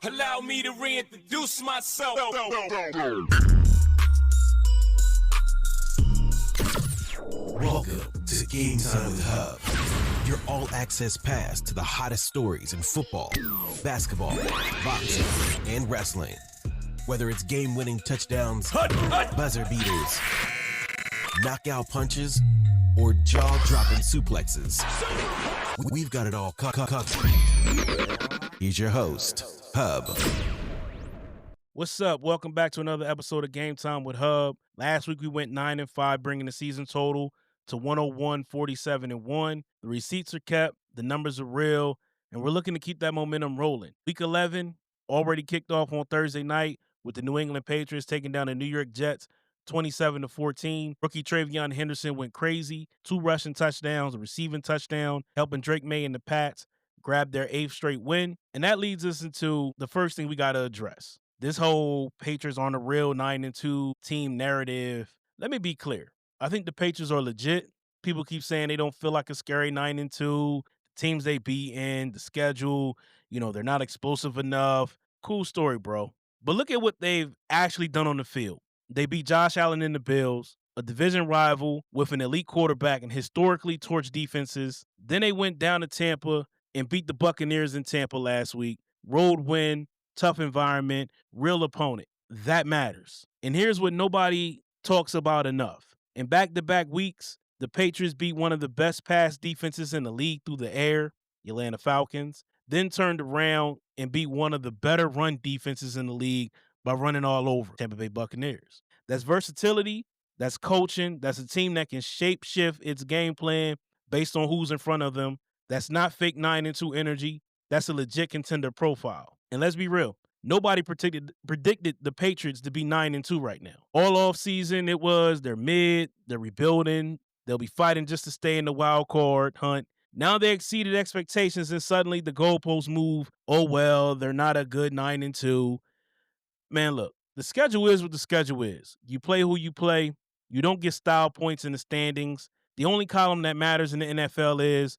Allow me to reintroduce myself. Welcome to Game Time with Hubb, your all-access pass to the hottest stories in football, basketball, boxing, and wrestling. Whether it's game-winning touchdowns, buzzer beaters, knockout punches, or jaw-dropping suplexes, we've got it all covered. Here's your host, Hubb. What's up? Welcome back to another episode of Game Time with Hubb. Last week we went 9-5, bringing the season total to 101, 47-1. The receipts are kept, the numbers are real, and we're looking to keep that momentum rolling. Week 11 already kicked off on Thursday night with the New England Patriots taking down the New York Jets 27-14. Rookie Travion Henderson went crazy. 2 rushing touchdowns, a receiving touchdown, helping Drake May and the Pats grab their 8th straight win. And that leads us into the first thing we got to address. This whole Patriots on the real 9-2 team narrative. Let me be clear. I think the Patriots are legit. People keep saying they don't feel like a scary 9-2. Teams they beat in, the schedule, they're not explosive enough. Cool story, bro. But look at what they've actually done on the field. They beat Josh Allen and the Bills, a division rival with an elite quarterback and historically torched defenses. Then they went down to Tampa and beat the Buccaneers in Tampa last week. Road win, tough environment, real opponent. That matters. And here's what nobody talks about enough. In back-to-back weeks, the Patriots beat one of the best pass defenses in the league through the air, the Atlanta Falcons, then turned around and beat one of the better run defenses in the league by running all over Tampa Bay Buccaneers. That's versatility, that's coaching, that's a team that can shape-shift its game plan based on who's in front of them. That's not fake 9-2 energy. That's a legit contender profile. And let's be real, nobody predicted the Patriots to be 9-2 right now. All offseason, it was they're mid, they're rebuilding, they'll be fighting just to stay in the wild card hunt. Now they exceeded expectations and suddenly the goalposts move. Oh, well, they're not a good 9-2. Man, look, the schedule is what the schedule is. You play who you play. You don't get style points in the standings. The only column that matters in the NFL is,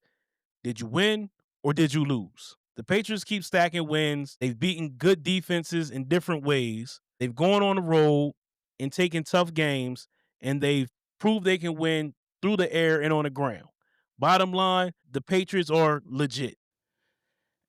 did you win or did you lose? The Patriots keep stacking wins. They've beaten good defenses in different ways. They've gone on the road and taken tough games, and they've proved they can win through the air and on the ground. Bottom line, the Patriots are legit.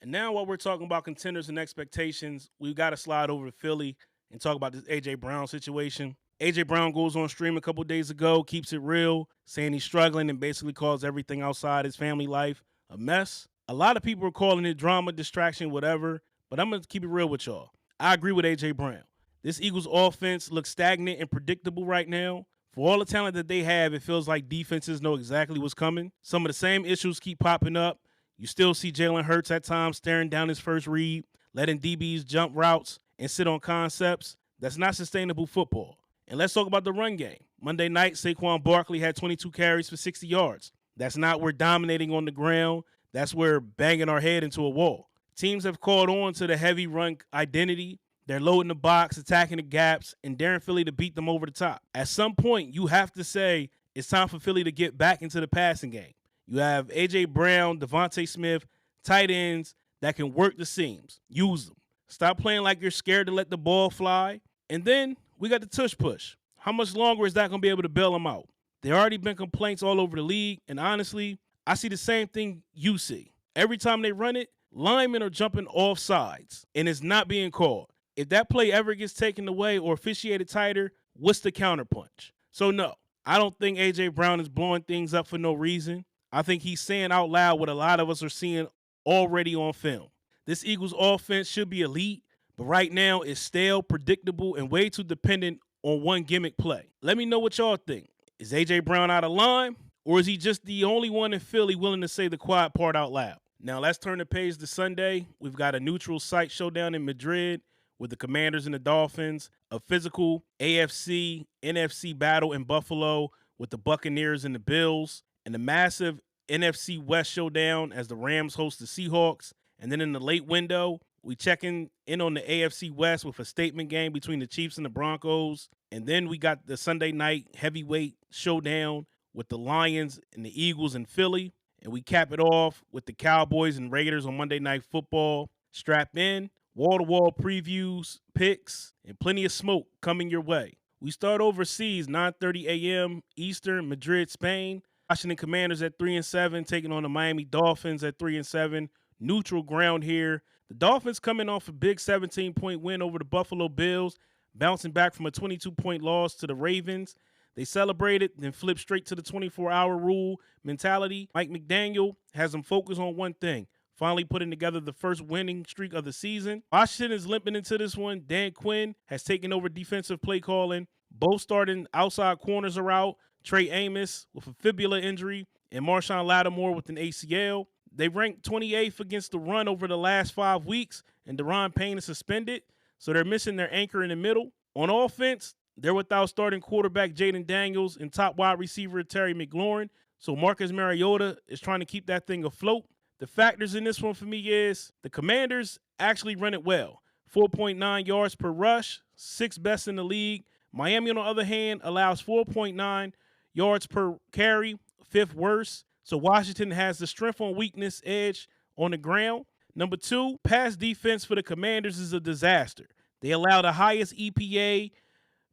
And now while we're talking about contenders and expectations, we've got to slide over to Philly and talk about this A.J. Brown situation. A.J. Brown goes on stream a couple days ago, keeps it real, saying he's struggling and basically calls everything outside his family life a mess. A lot of people are calling it drama, distraction, whatever, but I'm going to keep it real with y'all. I agree with A.J. Brown. This Eagles offense looks stagnant and predictable right now. For all the talent that they have, it feels like defenses know exactly what's coming. Some of the same issues keep popping up. You still see Jalen Hurts at times staring down his first read, letting DBs jump routes and sit on concepts. That's not sustainable football. And let's talk about the run game. Monday night, Saquon Barkley had 22 carries for 60 yards. That's not we're dominating on the ground. That's where banging our head into a wall. Teams have caught on to the heavy run identity. They're loading the box, attacking the gaps, and daring Philly to beat them over the top. At some point, you have to say it's time for Philly to get back into the passing game. You have A.J. Brown, Devontae Smith, tight ends that can work the seams. Use them. Stop playing like you're scared to let the ball fly. And then we got the tush push. How much longer is that going to be able to bail them out? There already been complaints all over the league, and honestly, I see the same thing you see. Every time they run it, linemen are jumping off sides, and it's not being called. If that play ever gets taken away or officiated tighter, what's the counterpunch? So no, I don't think A.J. Brown is blowing things up for no reason. I think he's saying out loud what a lot of us are seeing already on film. This Eagles offense should be elite, but right now it's stale, predictable, and way too dependent on one gimmick play. Let me know what y'all think. Is A.J. Brown out of line, or is he just the only one in Philly willing to say the quiet part out loud? Now let's turn the page to Sunday. We've got a neutral site showdown in Madrid with the Commanders and the Dolphins, a physical AFC, NFC battle in Buffalo with the Buccaneers and the Bills, and a massive NFC West showdown as the Rams host the Seahawks. And then in the late window, we checking in on the AFC West with a statement game between the Chiefs and the Broncos. And then we got the Sunday night heavyweight showdown with the Lions and the Eagles in Philly. And we cap it off with the Cowboys and Raiders on Monday Night Football. Strap in. wall-to-wall previews, picks, and plenty of smoke coming your way. We start overseas, 9:30 a.m. Eastern, Madrid, Spain. Washington Commanders at 3-7, taking on the Miami Dolphins at 3-7. Neutral ground here. The Dolphins coming off a big 17-point win over the Buffalo Bills, bouncing back from a 22-point loss to the Ravens. They celebrated, then flipped straight to the 24-hour rule mentality. Mike McDaniel has them focus on one thing, finally putting together the first winning streak of the season. Washington is limping into this one. Dan Quinn has taken over defensive play calling. Both starting outside corners are out. Trey Amos with a fibula injury and Marshawn Lattimore with an ACL. They ranked 28th against the run over the last 5 weeks, and Daron Payne is suspended, so they're missing their anchor in the middle. On offense, they're without starting quarterback Jaden Daniels and top wide receiver Terry McLaurin, so Marcus Mariota is trying to keep that thing afloat. The factors in this one for me is the Commanders actually run it well. 4.9 yards per rush, 6th best in the league. Miami, on the other hand, allows 4.9 yards per carry, 5th worst. So Washington has the strength on weakness edge on the ground. Number 2, pass defense for the Commanders is a disaster. They allow the highest EPA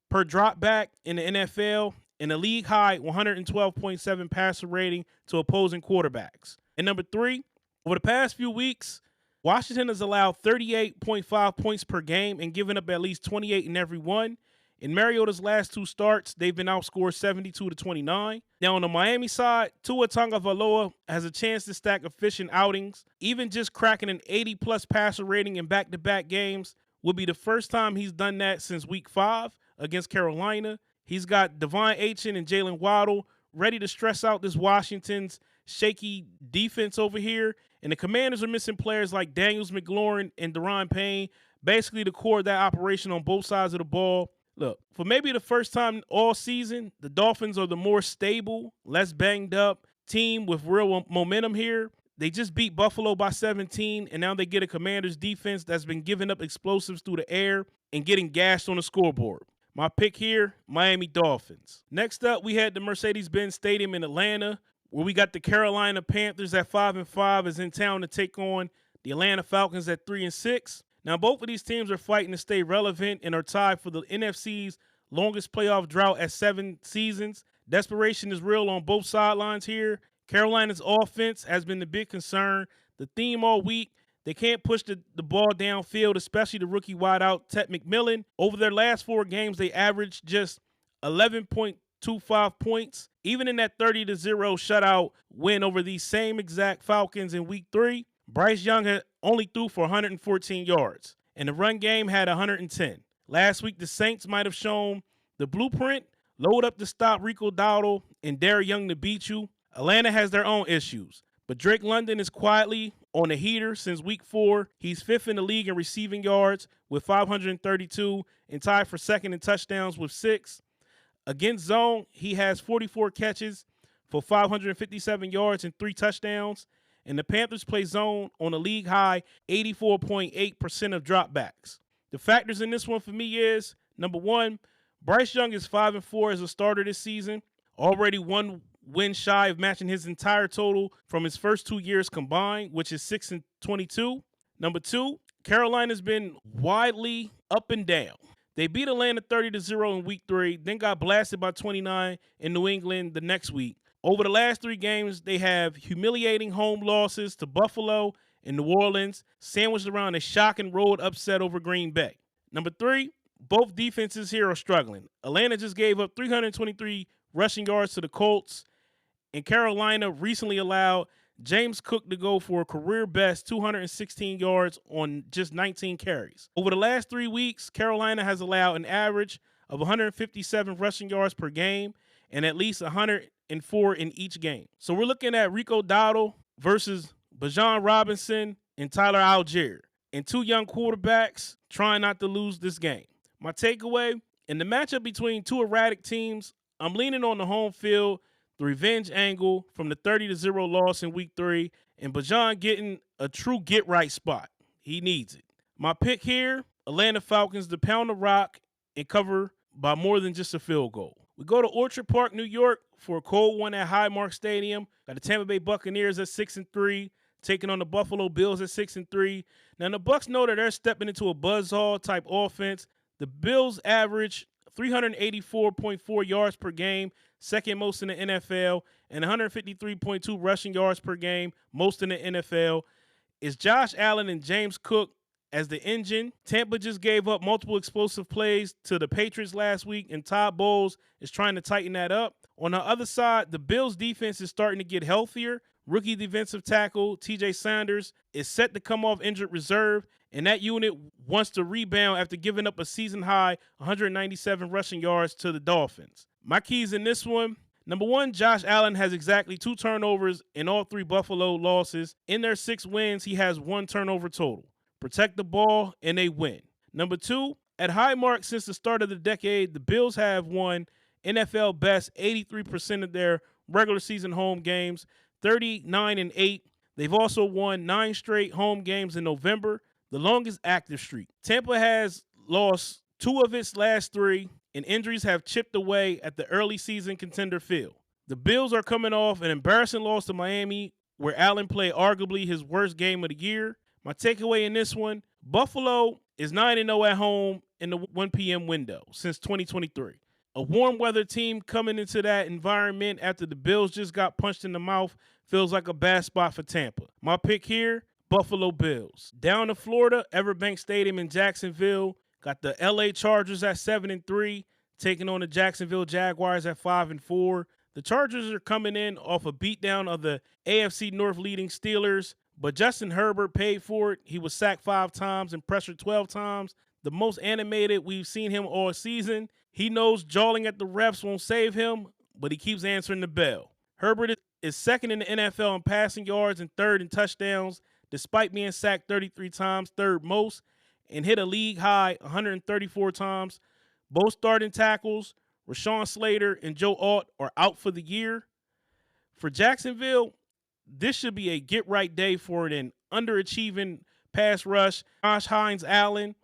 per drop back in the NFL and a league high 112.7 passer rating to opposing quarterbacks. And number 3, over the past few weeks, Washington has allowed 38.5 points per game and given up at least 28 in every one. In Mariota's last 2 starts, they've been outscored 72-29. Now on the Miami side, Tua Tagovailoa has a chance to stack efficient outings. Even just cracking an 80-plus passer rating in back-to-back games would be the first time he's done that since Week 5 against Carolina. He's got Devon Achane and Jalen Waddle ready to stress out this Washington's shaky defense over here. And the Commanders are missing players like Daniels, McLaurin, and Daron Payne, basically the core of that operation on both sides of the ball. Look, for maybe the first time all season, the Dolphins are the more stable, less banged up team with real momentum here. They just beat Buffalo by 17, and now they get a Commanders defense that's been giving up explosives through the air and getting gashed on the scoreboard. My pick here, Miami Dolphins. Next up, we had the Mercedes-Benz Stadium in Atlanta, where we got the Carolina Panthers at 5-5 is in town to take on the Atlanta Falcons at 3-6. Now, both of these teams are fighting to stay relevant and are tied for the NFC's longest playoff drought at 7 seasons. Desperation is real on both sidelines here. Carolina's offense has been the big concern. The theme all week, they can't push the ball downfield, especially the rookie wideout Ted McMillan. Over their last 4 games, they averaged just 11.25 points. Even in that 30-0 shutout win over these same exact Falcons in Week 3, Bryce Young had only threw for 114 yards, and the run game had 110. Last week, the Saints might have shown the blueprint. Load up to stop Rico Dowdle and Derrick Young to beat you. Atlanta has their own issues, but Drake London is quietly on a heater since Week 4. He's 5th in the league in receiving yards with 532 and tied for 2nd in touchdowns with 6. Against zone, he has 44 catches for 557 yards and 3 touchdowns. And the Panthers play zone on a league-high 84.8% of dropbacks. The factors in this one for me is, number 1, Bryce Young is 5-4 as a starter this season, already 1 win shy of matching his entire total from his first 2 years combined, which is 6-22. Number 2, Carolina's been widely up and down. They beat Atlanta 30-0 in Week 3, then got blasted by 29 in New England the next week. Over the last 3 games, they have humiliating home losses to Buffalo and New Orleans, sandwiched around a shocking road upset over Green Bay. Number 3, both defenses here are struggling. Atlanta just gave up 323 rushing yards to the Colts, and Carolina recently allowed James Cook to go for a career-best 216 yards on just 19 carries. Over the last 3 weeks, Carolina has allowed an average of 157 rushing yards per game and at least 104 in each game. So we're looking at Rico Dowdle versus Bijan Robinson and Tyler Algier, and 2 young quarterbacks trying not to lose this game. My takeaway, in the matchup between 2 erratic teams, I'm leaning on the home field, the revenge angle from the 30-0 loss in Week 3, and Bijan getting a true get-right spot. He needs it. My pick here, Atlanta Falcons to pound the rock and cover by more than just a field goal. We go to Orchard Park, New York for a cold one at Highmark Stadium. Got the Tampa Bay Buccaneers at 6-3, taking on the Buffalo Bills at 6-3. Now the Bucs know that they're stepping into a buzzsaw type offense. The Bills average 384.4 yards per game, second most in the NFL, and 153.2 rushing yards per game, most in the NFL. It's Josh Allen and James Cook as the engine. Tampa just gave up multiple explosive plays to the Patriots last week, and Todd Bowles is trying to tighten that up. On the other side, the Bills' defense is starting to get healthier. Rookie defensive tackle TJ Sanders is set to come off injured reserve, and that unit wants to rebound after giving up a season-high 197 rushing yards to the Dolphins. My keys in this one: number one, Josh Allen has exactly 2 turnovers in all 3 Buffalo losses. In their 6 wins, he has 1 turnover total. Protect the ball, and they win. Number 2, at high mark since the start of the decade, the Bills have won NFL best 83% of their regular season home games, 39-8. They've also won 9 straight home games in November, the longest active streak. Tampa has lost 2 of its last 3, and injuries have chipped away at the early season contender field. The Bills are coming off an embarrassing loss to Miami, where Allen played arguably his worst game of the year. My takeaway in this one: Buffalo is 9-0 at home in the 1 p.m. window since 2023. A warm weather team coming into that environment after the Bills just got punched in the mouth feels like a bad spot for Tampa. My pick here, Buffalo Bills. Down to Florida, Everbank Stadium in Jacksonville. Got the LA Chargers at 7-3, taking on the Jacksonville Jaguars at 5-4. The Chargers are coming in off a beatdown of the AFC North leading Steelers, but Justin Herbert paid for it. He was sacked 5 times and pressured 12 times. The most animated we've seen him all season. He knows jawing at the refs won't save him, but he keeps answering the bell. Herbert is second in the NFL in passing yards and third in touchdowns, despite being sacked 33 times, third most, and hit a league high 134 times. Both starting tackles, Rashawn Slater and Joe Alt, are out for the year. For Jacksonville, this should be a get-right day for an underachieving pass rush. Josh Hines Allen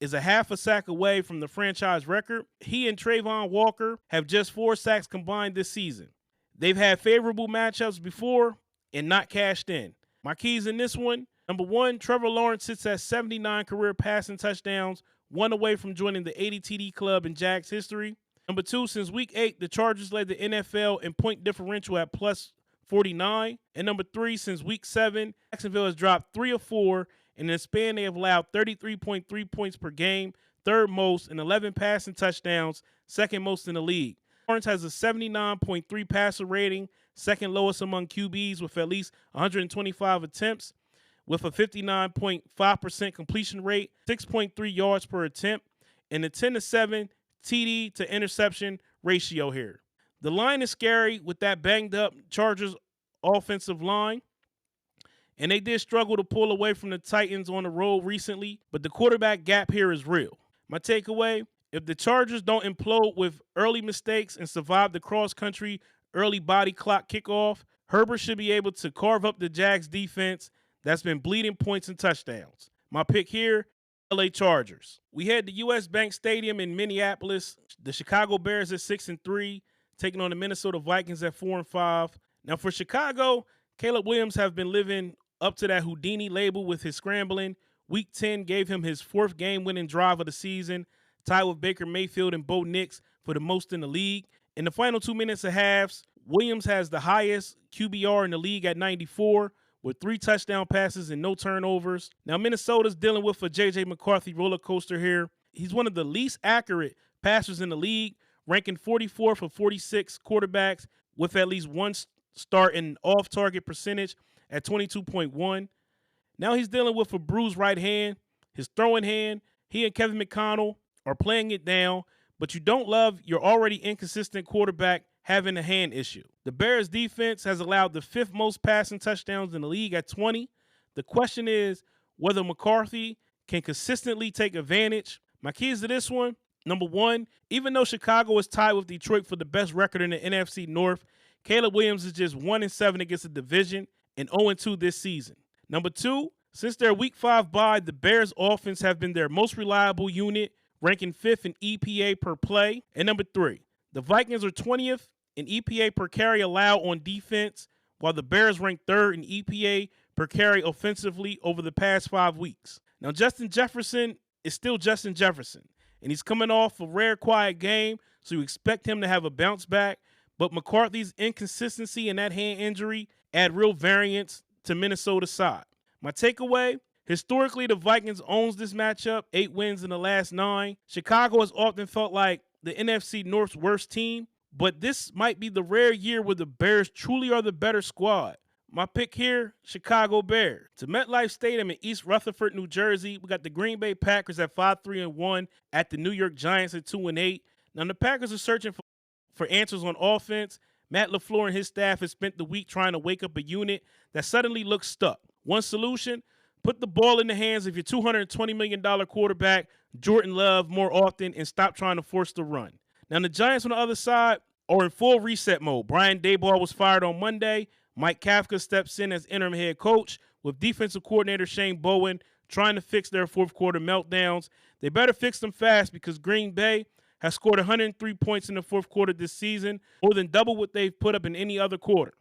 is a half a sack away from the franchise record. He and Trayvon Walker have just 4 sacks combined this season. They've had favorable matchups before and not cashed in. My keys in this one: number 1, Trevor Lawrence sits at 79 career passing touchdowns, 1 away from joining the 80 TD club in Jags history. Number 2, since week 8, the Chargers led the NFL in point differential at plus 49. And number 3, since week 7, Jacksonville has dropped 3 of 4. In the span, they have allowed 33.3 points per game, third most, and 11 passing touchdowns, second most in the league. Lawrence has a 79.3 passer rating, second lowest among QBs with at least 125 attempts, with a 59.5% completion rate, 6.3 yards per attempt, and a 10-7 TD to interception ratio here. The line is scary with that banged up Chargers offensive line, and they did struggle to pull away from the Titans on the road recently, but the quarterback gap here is real. My takeaway: if the Chargers don't implode with early mistakes and survive the cross-country early body clock kickoff, Herbert should be able to carve up the Jags defense that's been bleeding points and touchdowns. My pick here, LA Chargers. We head to US Bank Stadium in Minneapolis. The Chicago Bears at 6-3, taking on the Minnesota Vikings at 4-5. Now for Chicago, Caleb Williams have been living up to that Houdini label with his scrambling. Week 10 gave him his 4th game-winning drive of the season, tied with Baker Mayfield and Bo Nix for the most in the league. In the final 2 minutes of halves, Williams has the highest QBR in the league at 94, with 3 touchdown passes and no turnovers. Now, Minnesota's dealing with a J.J. McCarthy roller coaster here. He's one of the least accurate passers in the league, ranking 44th of 46 quarterbacks with at least 1 start in off-target percentage at 22.1. Now he's dealing with a bruised right hand, his throwing hand. He and Kevin McConnell are playing it down, but you don't love your already inconsistent quarterback having a hand issue. The Bears defense has allowed the 5th most passing touchdowns in the league at 20. The question is whether McCarthy can consistently take advantage. My keys to this one: number 1, even though Chicago is tied with Detroit for the best record in the NFC North, Caleb Williams is just 1-7 against the division and 0-2 this season. Number 2, since their Week 5 bye, the Bears offense have been their most reliable unit, ranking 5th in EPA per play. And number 3, the Vikings are 20th in EPA per carry allowed on defense, while the Bears rank 3rd in EPA per carry offensively over the past 5 weeks. Now, Justin Jefferson is still Justin Jefferson, and he's coming off a rare quiet game, so you expect him to have a bounce back. But McCarthy's inconsistency and that hand injury add real variance to Minnesota's side. My takeaway, historically, the Vikings owns this matchup, 8 wins in the last 9. Chicago has often felt like the NFC North's worst team, but this might be the rare year where the Bears truly are the better squad. My pick here, Chicago Bears. To MetLife Stadium in East Rutherford, New Jersey, we got the Green Bay Packers at 5-3-1 at the New York Giants at 2-8. Now, the Packers are searching for answers on offense. Matt LaFleur and his staff have spent the week trying to wake up a unit that suddenly looks stuck. One solution, put the ball in the hands of your $220 million quarterback, Jordan Love, more often and stop trying to force the run. Now, the Giants on the other side are in full reset mode. Brian Daboll was fired on Monday. Mike Kafka steps in as interim head coach with defensive coordinator Shane Bowen trying to fix their fourth quarter meltdowns. They better fix them fast because Green Bay has scored 103 points in the fourth quarter this season, more than double what they've put up in any other quarter.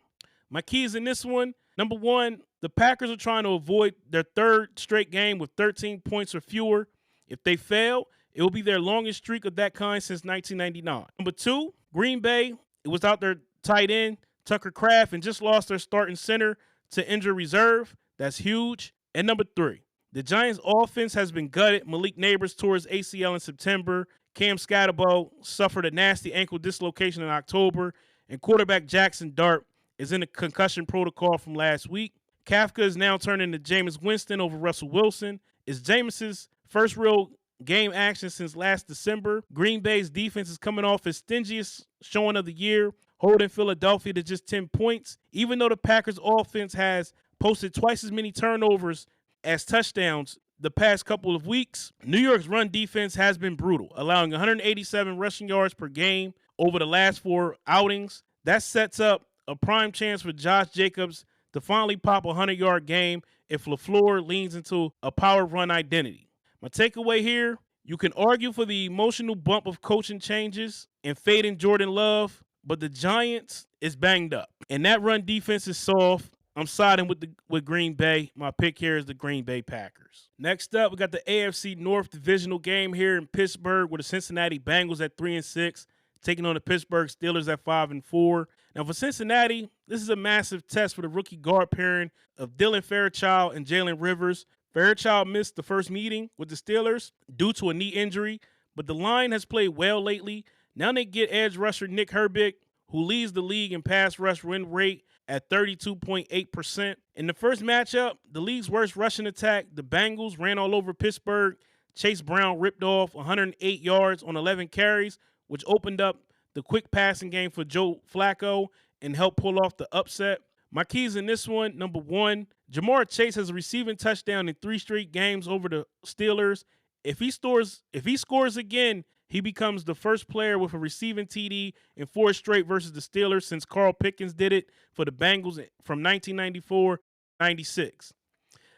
My keys in this one, number one, the Packers are trying to avoid their third straight game with 13 points or fewer. If they fail, it will be their longest streak of that kind since 1999. Number two, Green Bay, it was out their tight end, Tucker Kraft, and just lost their starting center to injured reserve. That's huge. And number three, the Giants' offense has been gutted. Malik Neighbors tore his ACL in September. Cam Scatterbo suffered a nasty ankle dislocation in October. And quarterback Jackson Dart is in a concussion protocol from last week. Kafka is now turning to Jameis Winston over Russell Wilson. It's Jameis's first real game action since last December. Green Bay's defense is coming off its stingiest showing of the year, holding Philadelphia to just 10 points. Even though the Packers' offense has posted twice as many turnovers as touchdowns the past couple of weeks, New York's run defense has been brutal, allowing 187 rushing yards per game over the last 4 outings. That sets up a prime chance for Josh Jacobs to finally pop a 100-yard game if LaFleur leans into a power run identity. My takeaway here, you can argue for the emotional bump of coaching changes and fading Jordan Love, but the Giants is banged up, and that run defense is soft. I'm siding with Green Bay. My pick here is the Green Bay Packers. Next up, we got the AFC North divisional game here in Pittsburgh with the Cincinnati Bengals at 3-6, taking on the Pittsburgh Steelers at 5-4. Now for Cincinnati, this is a massive test for the rookie guard pairing of Dylan Fairchild and Jalen Rivers. Fairchild missed the first meeting with the Steelers due to a knee injury, but the line has played well lately. Now they get edge rusher Nick Herbig, who leads the league in pass rush win rate at 32.8%. In the first matchup, the league's worst rushing attack, the Bengals ran all over Pittsburgh. Chase Brown ripped off 108 yards on 11 carries, which opened up the quick passing game for Joe Flacco and helped pull off the upset. My keys in this one, number one, Jamar Chase has a receiving touchdown in 3 straight games over the Steelers. If he scores again, he becomes the first player with a receiving TD in 4 straight versus the Steelers since Carl Pickens did it for the Bengals from 1994-96.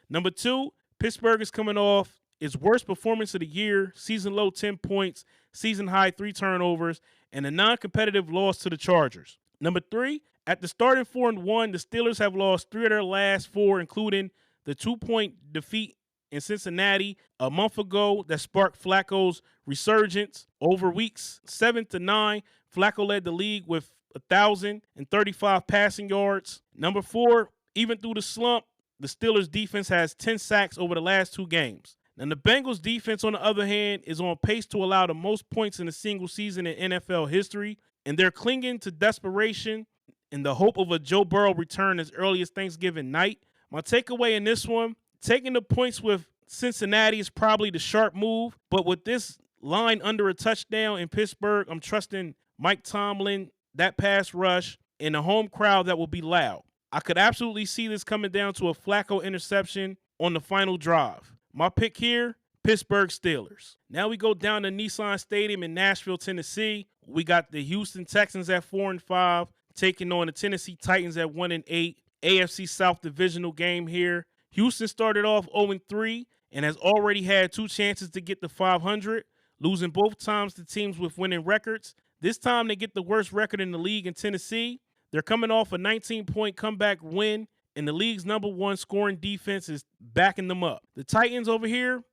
Number 2, Pittsburgh is coming off its worst performance of the year, season low 10 points, season high 3 turnovers, and a non-competitive loss to the Chargers. Number 3, at the starting 4-1, the Steelers have lost 3 of their last 4, including the 2-point defeat in Cincinnati a month ago that sparked Flacco's resurgence. Over weeks 7 to 9, Flacco led the league with 1,035 passing yards. Number 4, even through the slump, the Steelers' defense has 10 sacks over the last 2 games. Now, the Bengals' defense, on the other hand, is on pace to allow the most points in a single season in NFL history, and they're clinging to desperation in the hope of a Joe Burrow return as early as Thanksgiving night. My takeaway in this one, taking the points with Cincinnati is probably the sharp move, but with this line under a touchdown in Pittsburgh, I'm trusting Mike Tomlin, that pass rush, and a home crowd that will be loud. I could absolutely see this coming down to a Flacco interception on the final drive. My pick here, Pittsburgh Steelers. Now we go down to Nissan Stadium in Nashville, Tennessee. We got the Houston Texans at 4-5, taking on the Tennessee Titans at 1-8. AFC South divisional game here. Houston started off 0-3 and has already had 2 chances to get to 500, losing both times to teams with winning records. This time they get the worst record in the league in Tennessee. They're coming off a 19-point comeback win and the league's #1 scoring defense is backing them up. The Titans over here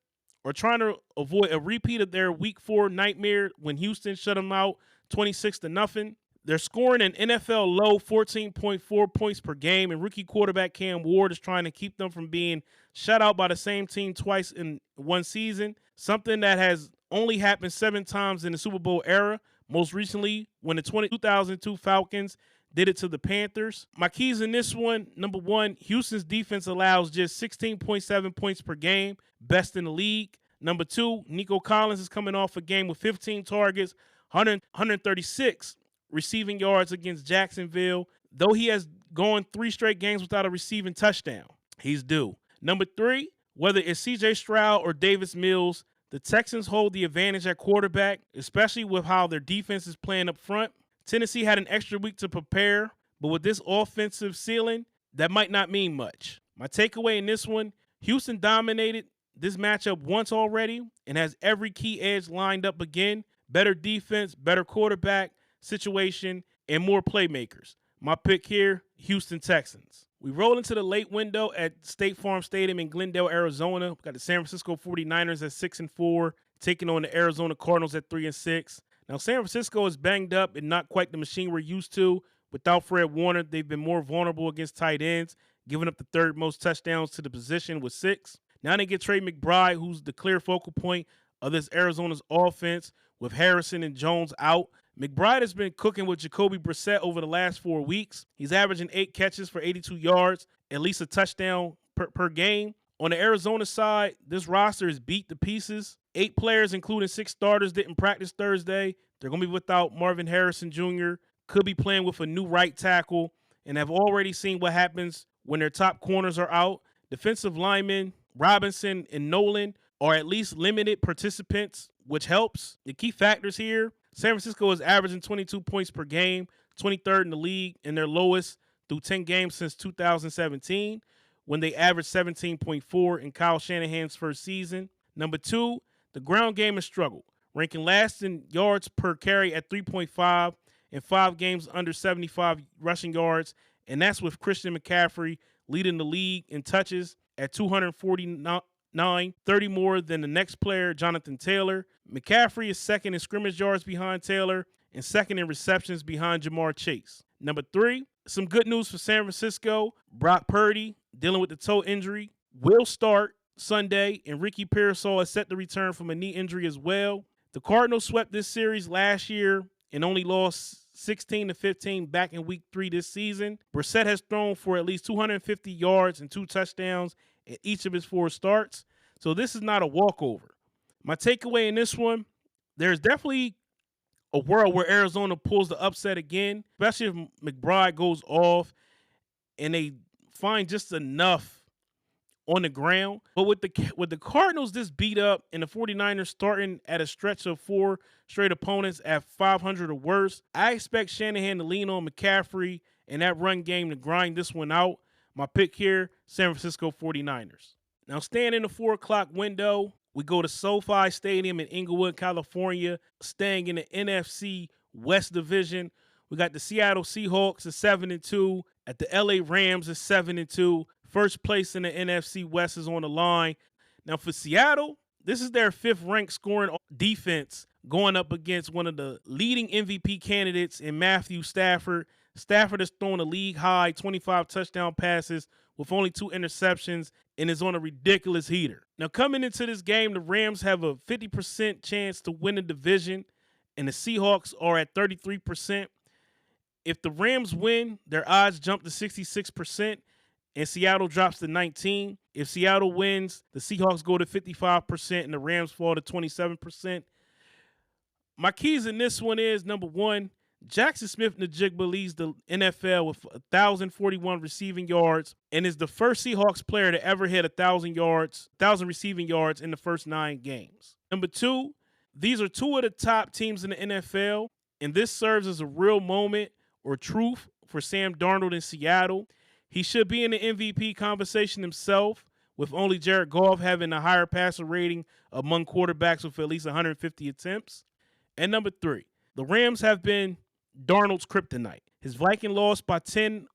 are trying to avoid a repeat of their Week 4 nightmare when Houston shut them out 26-0. They're scoring an NFL low 14.4 points per game, and rookie quarterback Cam Ward is trying to keep them from being shut out by the same team twice in one season, something that has only happened 7 times in the Super Bowl era, most recently when the 2002 Falcons did it to the Panthers. My keys in this one, #1, Houston's defense allows just 16.7 points per game, best in the league. #2, Nico Collins is coming off a game with 15 targets, 136 receiving yards against Jacksonville. Though he has gone 3 straight games without a receiving touchdown, he's due. #3, whether it's CJ Stroud or Davis Mills, the Texans hold the advantage at quarterback, especially with how their defense is playing up front. Tennessee had an extra week to prepare, but with this offensive ceiling, that might not mean much. My takeaway in this one, Houston dominated this matchup once already and has every key edge lined up again. Better defense, better quarterback situation, and more playmakers. My pick here, Houston Texans. We roll into the late window at State Farm Stadium in Glendale, Arizona. We got the San Francisco 49ers at 6-4, taking on the Arizona Cardinals at 3-6. Now, San Francisco is banged up and not quite the machine we're used to. Without Fred Warner, they've been more vulnerable against tight ends, giving up the 3rd most touchdowns to the position with 6. Now they get Trey McBride, who's the clear focal point of this Arizona's offense, with Harrison and Jones out. McBride has been cooking with Jacoby Brissett over the last 4 weeks. He's averaging 8 catches for 82 yards, at least a touchdown per game. On the Arizona side, this roster is beat to pieces. 8 players, including 6 starters, didn't practice Thursday. They're going to be without Marvin Harrison Jr., could be playing with a new right tackle, and have already seen what happens when their top corners are out. Defensive linemen Robinson and Nolan are at least limited participants, which helps. The key factors here, San Francisco is averaging 22 points per game, 23rd in the league, and their lowest through 10 games since 2017, when they averaged 17.4 in Kyle Shanahan's first season. #2, the ground game has struggled, ranking last in yards per carry at 3.5 and 5 games under 75 rushing yards, and that's with Christian McCaffrey leading the league in touches at 249, 30 more than the next player, Jonathan Taylor. McCaffrey is 2nd in scrimmage yards behind Taylor and 2nd in receptions behind Jamar Chase. #3, some good news for San Francisco. Brock Purdy, dealing with the toe injury, will start Sunday, and Ricky Pearsall is set to return from a knee injury as well. The Cardinals swept this series last year and only lost 16-15 back in Week 3 this season. Brissett has thrown for at least 250 yards and 2 touchdowns in each of his 4 starts, so this is not a walkover. My takeaway in this one, there's definitely a world where Arizona pulls the upset again, especially if McBride goes off and they find just enough on the ground. But with the Cardinals this beat up and the 49ers starting at a stretch of 4 straight opponents at 500 or worse, I expect Shanahan to lean on McCaffrey and that run game to grind this one out. My pick here, San Francisco 49ers. Now, staying in the 4 o'clock window, we go to SoFi Stadium in Inglewood, California, staying in the NFC West Division. We got the Seattle Seahawks at 7-2, at the LA Rams at 7-2. First place in the NFC West is on the line. Now, for Seattle, this is their 5th ranked scoring defense going up against one of the leading MVP candidates in Matthew Stafford. Stafford has thrown a league-high 25 touchdown passes with only 2 interceptions and is on a ridiculous heater. Now, coming into this game, the Rams have a 50% chance to win the division, and the Seahawks are at 33%. If the Rams win, their odds jump to 66%, and Seattle drops to 19%. If Seattle wins, the Seahawks go to 55%, and the Rams fall to 27%. My keys in this one is, #1, Jackson Smith-Njigba leads the NFL with 1,041 receiving yards and is the first Seahawks player to ever hit 1,000 receiving yards in the first 9 games. #2, these are 2 of the top teams in the NFL, and this serves as a real moment or truth for Sam Darnold in Seattle. He should be in the MVP conversation himself, with only Jared Goff having a higher passer rating among quarterbacks with at least 150 attempts. And #3, the Rams have been Darnold's kryptonite. His Viking loss by 10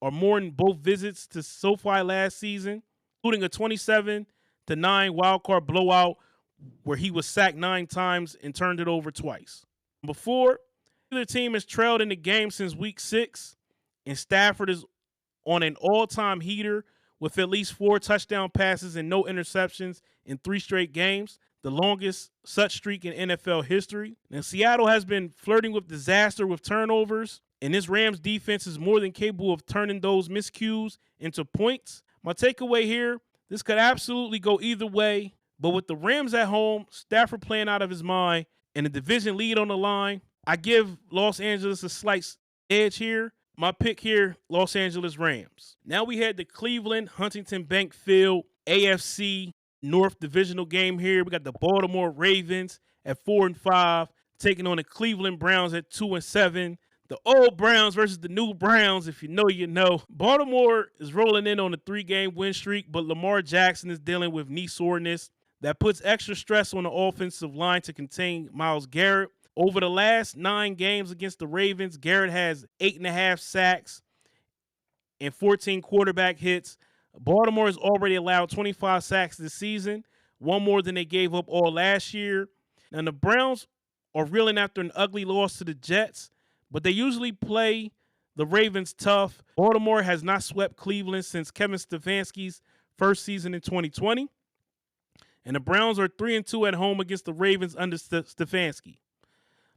or more in both visits to SoFi last season, including a 27-9 wildcard blowout where he was sacked 9 times and turned it over twice. Before, the team has trailed in the game since week 6, and Stafford is on an all-time heater with at least 4 touchdown passes and no interceptions in 3 straight games, the longest such streak in NFL history. Now, Seattle has been flirting with disaster with turnovers, and this Rams defense is more than capable of turning those miscues into points. My takeaway here, this could absolutely go either way, but with the Rams at home, Stafford playing out of his mind, and the division lead on the line, I give Los Angeles a slight edge here. My pick here, Los Angeles Rams. Now we head to Cleveland, Huntington Bank Field, AFC North divisional game here. We got the Baltimore Ravens at 4-5, taking on the Cleveland Browns at 2-7. The old Browns versus the new Browns, if you know, you know. Baltimore is rolling in on a 3-game win streak, but Lamar Jackson is dealing with knee soreness. That puts extra stress on the offensive line to contain Myles Garrett. Over the last 9 games against the Ravens, Garrett has 8.5 sacks and 14 quarterback hits. Baltimore has already allowed 25 sacks this season, 1 more than they gave up all last year. Now, the Browns are reeling after an ugly loss to the Jets, but they usually play the Ravens tough. Baltimore has not swept Cleveland since Kevin Stefanski's first season in 2020. And the Browns are 3-2 at home against the Ravens under Stefanski.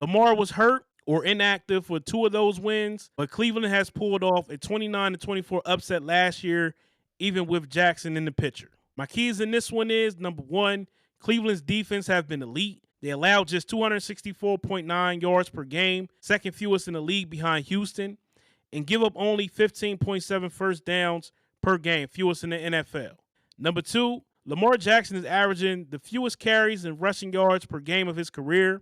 Lamar was hurt or inactive for 2 of those wins, but Cleveland has pulled off a 29-24 upset last year, even with Jackson in the picture. My keys in this one is, number 1, Cleveland's defense have been elite. They allowed just 264.9 yards per game, second fewest in the league behind Houston, and give up only 15.7 first downs per game, fewest in the NFL. Number 2, Lamar Jackson is averaging the fewest carries and rushing yards per game of his career,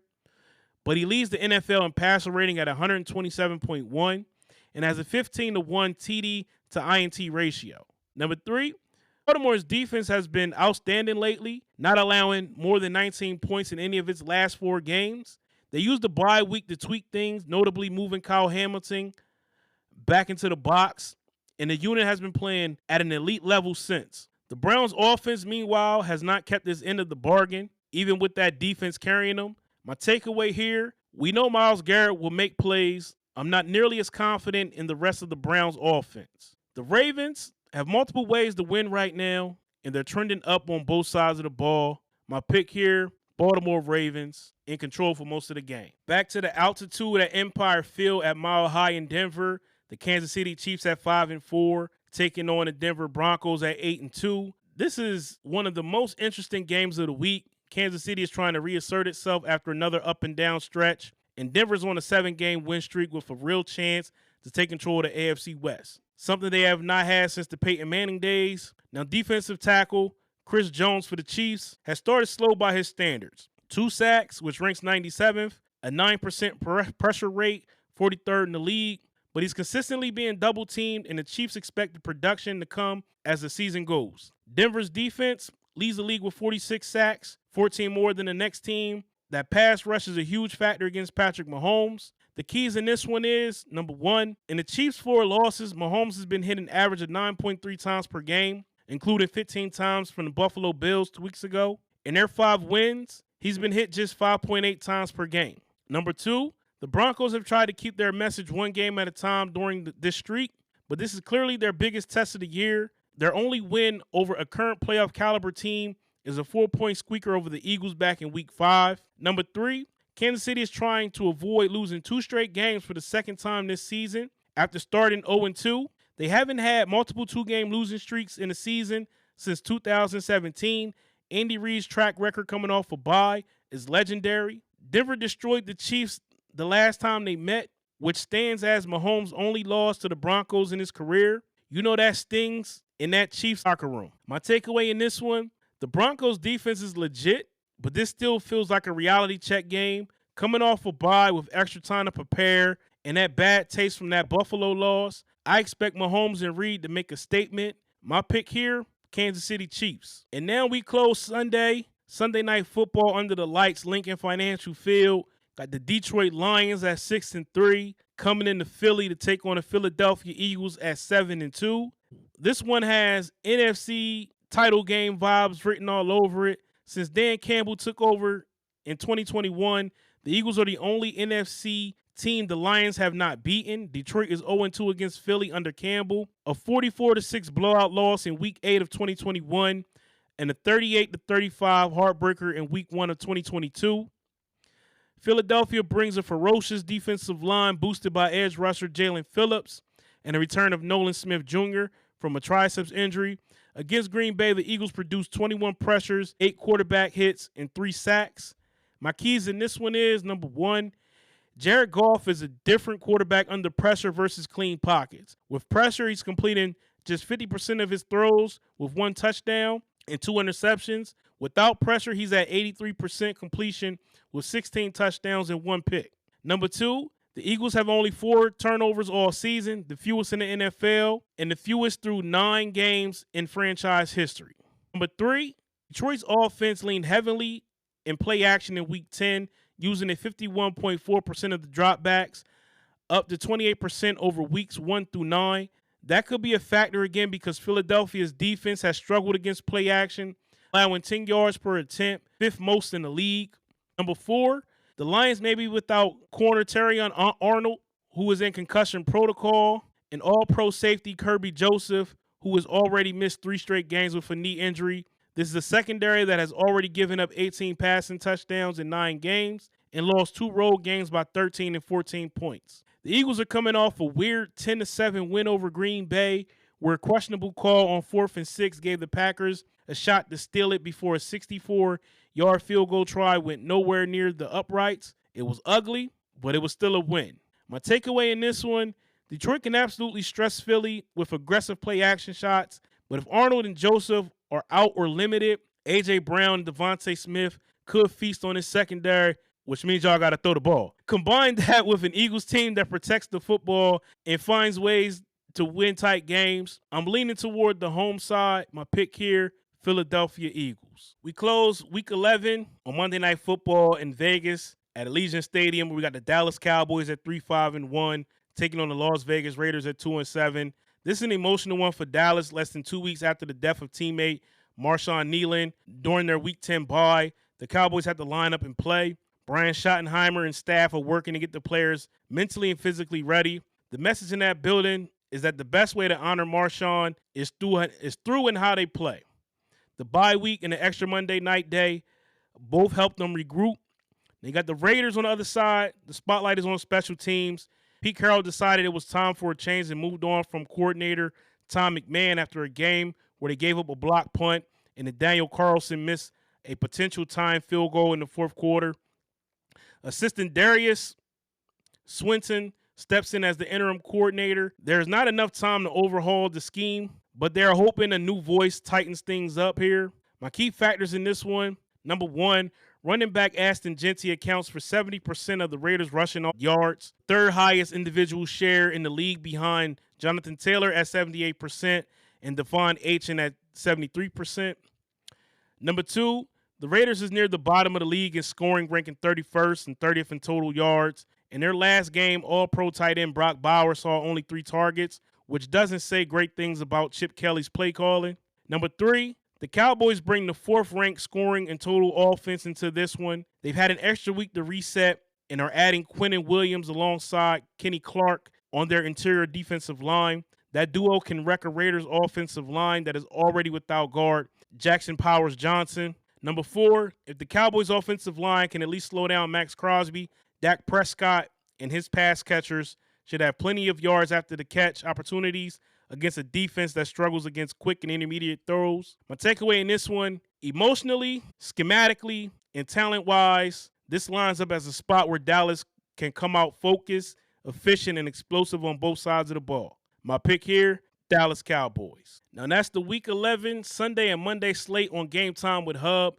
but he leads the NFL in passer rating at 127.1 and has a 15-1 TD to INT ratio. Number 3, Baltimore's defense has been outstanding lately, not allowing more than 19 points in any of its last 4 games. They used the bye week to tweak things, notably moving Kyle Hamilton back into the box, and the unit has been playing at an elite level since. The Browns' offense, meanwhile, has not kept this end of the bargain, even with that defense carrying them. My takeaway here, we know Myles Garrett will make plays. I'm not nearly as confident in the rest of the Browns' offense. The Ravens have multiple ways to win right now, and they're trending up on both sides of the ball. My pick here, Baltimore Ravens, in control for most of the game. Back to the altitude at Empire Field at Mile High in Denver. The Kansas City Chiefs at 5-4, taking on the Denver Broncos at 8-2. This is one of the most interesting games of the week. Kansas City is trying to reassert itself after another up and down stretch, and Denver's on a 7-game win streak with a real chance to take control of the AFC West, something they have not had since the Peyton Manning days. Now, defensive tackle Chris Jones for the Chiefs has started slow by his standards. 2 sacks, which ranks 97th, a 9% pressure rate, 43rd in the league, but he's consistently being double-teamed, and the Chiefs expect the production to come as the season goes. Denver's defense leads the league with 46 sacks, 14 more than the next team. That pass rush is a huge factor against Patrick Mahomes. The keys in this one is, number 1, in the Chiefs' 4 losses, Mahomes has been hit an average of 9.3 times per game, including 15 times from the Buffalo Bills 2 weeks ago. In their 5 wins, he's been hit just 5.8 times per game. Number 2, the Broncos have tried to keep their message 1 game at a time during this streak, but this is clearly their biggest test of the year. Their only win over a current playoff caliber team is a 4-point squeaker over the Eagles back in week 5. Number 3, Kansas City is trying to avoid losing 2 straight games for the second time this season. After starting 0-2, they haven't had multiple 2-game losing streaks in the season since 2017. Andy Reid's track record coming off a bye is legendary. Denver destroyed the Chiefs the last time they met, which stands as Mahomes' only loss to the Broncos in his career. You know that stings in that Chiefs locker room. My takeaway in this one, the Broncos defense is legit, but this still feels like a reality check game. Coming off a bye with extra time to prepare and that bad taste from that Buffalo loss, I expect Mahomes and Reid to make a statement. My pick here, Kansas City Chiefs. And now we close Sunday Night Football under the lights, Lincoln Financial Field. Got the Detroit Lions at 6-3, coming into Philly to take on the Philadelphia Eagles at 7-2. This one has NFC title game vibes written all over it. Since Dan Campbell took over in 2021, the Eagles are the only NFC team the Lions have not beaten. Detroit is 0-2 against Philly under Campbell. A 44-6 blowout loss in Week 8 of 2021, and a 38-35 heartbreaker in Week 1 of 2022. Philadelphia brings a ferocious defensive line boosted by edge rusher Jalen Phillips and the return of Nolan Smith Jr. from a triceps injury. Against Green Bay, the Eagles produced 21 pressures, 8 quarterback hits, and 3 sacks. My keys in this one is, number one, Jared Goff is a different quarterback under pressure versus clean pockets. With pressure, he's completing just 50% of his throws with 1 touchdown and 2 interceptions. Without pressure, he's at 83% completion with 16 touchdowns and 1 pick. Number two, the Eagles have only 4 turnovers all season, the fewest in the NFL, and the fewest through 9 games in franchise history. Number three, Detroit's offense leaned heavily in play action in Week 10, using a 51.4% of the dropbacks, up to 28% over Weeks 1 through 9. That could be a factor again because Philadelphia's defense has struggled against play action, allowing 10 yards per attempt, 5th most in the league. Number 4, the Lions may be without corner Terrion Arnold, who is in concussion protocol, and all-pro safety Kirby Joseph, who has already missed 3 straight games with a knee injury. This is a secondary that has already given up 18 passing touchdowns in 9 games and lost 2 road games by 13 and 14 points. The Eagles are coming off a weird 10-7 win over Green Bay, where a questionable call on 4th and 6 gave the Packers a shot to steal it before a 64-yard field goal try went nowhere near the uprights. It was ugly, but it was still a win. My takeaway in this one, Detroit can absolutely stress Philly with aggressive play action shots, but if Arnold and Joseph are out or limited, A.J. Brown and Devontae Smith could feast on his secondary, which means y'all got to throw the ball. Combine that with an Eagles team that protects the football and finds ways to win tight games. I'm leaning toward the home side. My pick here, Philadelphia Eagles. We close Week 11 on Monday Night Football in Vegas at Allegiant Stadium, where we got the Dallas Cowboys at 3-5-1, taking on the Las Vegas Raiders at 2-7. This is an emotional one for Dallas, less than 2 weeks after the death of teammate Marshawn Nealon during their Week 10 bye. The Cowboys had to line up and play. Brian Schottenheimer and staff are working to get the players mentally and physically ready. The message in that building is that the best way to honor Marshawn is through and how they play. The bye week and the extra Monday night day both helped them regroup. They got the Raiders on the other side. The spotlight is on special teams. Pete Carroll decided it was time for a change and moved on from coordinator Tom McMahon after a game where they gave up a block punt and then Daniel Carlson missed a potential time field goal in the 4th quarter. Assistant Darius Swinton steps in as the interim coordinator. There's not enough time to overhaul the scheme, but they're hoping a new voice tightens things up here. My key factors in this one, number 1, running back Aston Genty accounts for 70% of the Raiders' rushing yards, 3rd highest individual share in the league behind Jonathan Taylor at 78% and Devon Achane at 73%. Number 2, the Raiders is near the bottom of the league in scoring, ranking 31st and 30th in total yards. In their last game, all-pro tight end Brock Bowers saw only 3 targets, which doesn't say great things about Chip Kelly's play calling. Number 3, the Cowboys bring the 4th-ranked scoring and total offense into this one. They've had an extra week to reset and are adding Quinnen Williams alongside Kenny Clark on their interior defensive line. That duo can wreck a Raiders offensive line that is already without guard Jackson Powers Johnson. Number 4, if the Cowboys offensive line can at least slow down Max Crosby, Dak Prescott and his pass catchers should have plenty of yards after the catch opportunities against a defense that struggles against quick and intermediate throws. My takeaway in this one, emotionally, schematically, and talent-wise, this lines up as a spot where Dallas can come out focused, efficient, and explosive on both sides of the ball. My pick here, Dallas Cowboys. Now that's the Week 11 Sunday and Monday slate on Game Time with Hubb.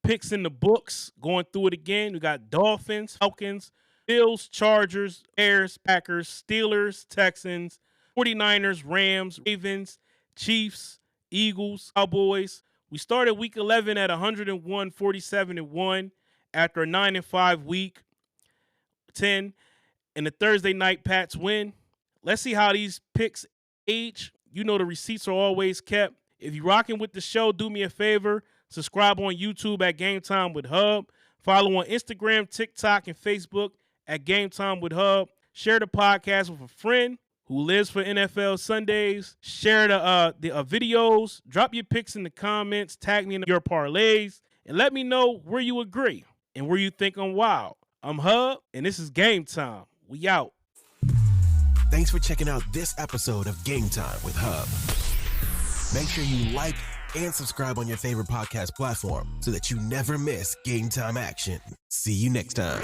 Picks in the books. Going through it again. We got Dolphins, Falcons, Bills, Chargers, Bears, Packers, Steelers, Texans, 49ers, Rams, Ravens, Chiefs, Eagles, Cowboys. We started Week 11 at 101, 47-1 after a 9-5 Week 10. and the Thursday night Pats win. Let's see how these picks age. You know the receipts are always kept. If you're rocking with the show, do me a favor. Subscribe on YouTube at Game Time with Hubb. Follow on Instagram, TikTok, and Facebook at Game Time with Hubb. Share the podcast with a friend who lives for NFL Sundays. Share the videos. Drop your picks in the comments. Tag me in your parlays. And let me know where you agree and where you think I'm wild. I'm Hubb, and this is Game Time. We out. Thanks for checking out this episode of Game Time with Hubb. Make sure you like and subscribe on your favorite podcast platform so that you never miss Game Time action. See you next time.